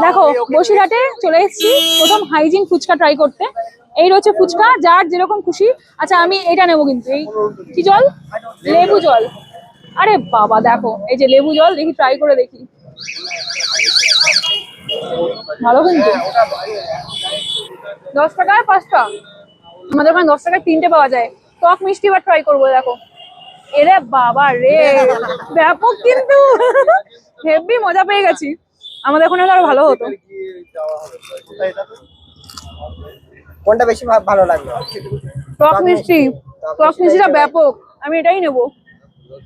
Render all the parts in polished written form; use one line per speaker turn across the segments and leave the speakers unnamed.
দেখো বসিরহাটে চলে এসেছি প্রথম হাইজিন ফুচকা ট্রাই করতে। এই রয়েছে ফুচকা, যার যেরকম খুশি। আচ্ছা আমি এটা নেবো, কিন্তু এই কি জল? লেবু জল। আরে বাবা দেখো, এই যে লেবু জল, দেখি ট্রাই করে দেখি। ভালো কিন্তু। 10 টাকায় 5টা, আমাদের ওখানে 10 টাকায় 3টে পাওয়া যায়। টক মিষ্টি এবার ট্রাই করবো। দেখো এরে বাবা রে, ব্যাপক কিন্তু। হেভি মজা পেয়ে গেছি। আমাদের ওখানে আরো ভালো হতো।
কোনটা বেশি ভালো লাগলো?
টক মিষ্টি। টক মিষ্টিটা ব্যাপক, আমি এটাই নেবো।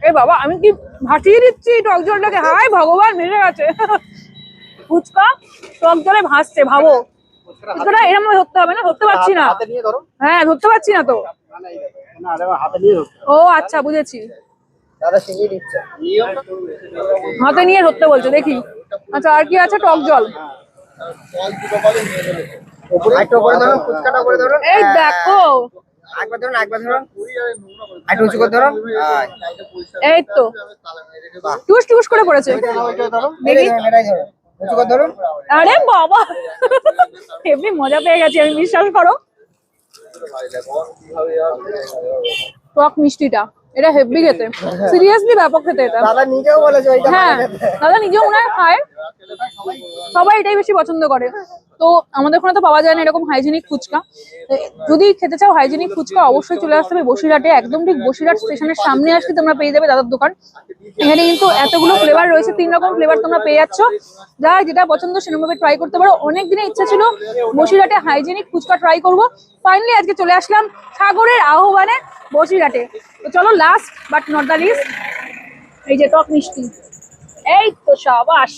এ বাবা, আমি কি ভাসিয়ে দিচ্ছি টক জলটাকে? হায় ভগবান, মিলে গেছে। ফুচকা টক জলে ভাসছে, ভাবো। ফুচকাটা এরকম ধরতে হবে না, ধরতে পারছি না। হ্যাঁ ধরতে পারছি না তো। ও আচ্ছা বুঝেছি, হাতে নিয়ে ধরতে বলছে। দেখি আচ্ছা আর কি আছে? টক জল। এই দেখো, এই তো টুস টুস করে পড়েছে। আরে বাবা, এমনি মজা পেয়ে গেছি আমি, বিশ্বাস করো। টক মিষ্টিটা এটা হেভি খেতে, সিরিয়াসলি ব্যাপক খেতে এটা।
দাদা নিজেও বলেছে ওইটা।
হ্যাঁ দাদা নিজেও মনে হয় খায়, সবাই এটাই বেশি পছন্দ করে। তো আমাদের ওখানে তো পাওয়া যায় না এরকম হাইজেনিক ফুচকা। যদি খেতে চাও হাইজেনিক ফুচকা, অবশ্যই চলে আসতে হবে বসিরহাটে। একদম ঠিক বসিরহাট স্টেশনের সামনে আসলে তোমরা পেয়ে যাবে দাদার দোকান। এখানে কিন্তু এতগুলো ফ্লেভার রয়েছে, 3 রকম ফ্লেভার তোমরা পেয়ে যাচ্ছ। যার যেটা পছন্দ সেরকমভাবে ট্রাই করতে পারো। অনেক দিনের ইচ্ছা ছিল বসিরহাটে হাইজেনিক ফুচকা ট্রাই করবো, ফাইনালি আজকে চলে আসলাম সাগরের আহ্বানে বসিরহাটে। তো চলো, last but not the least, এই যে টক মিষ্টি। এই তো সাবাস।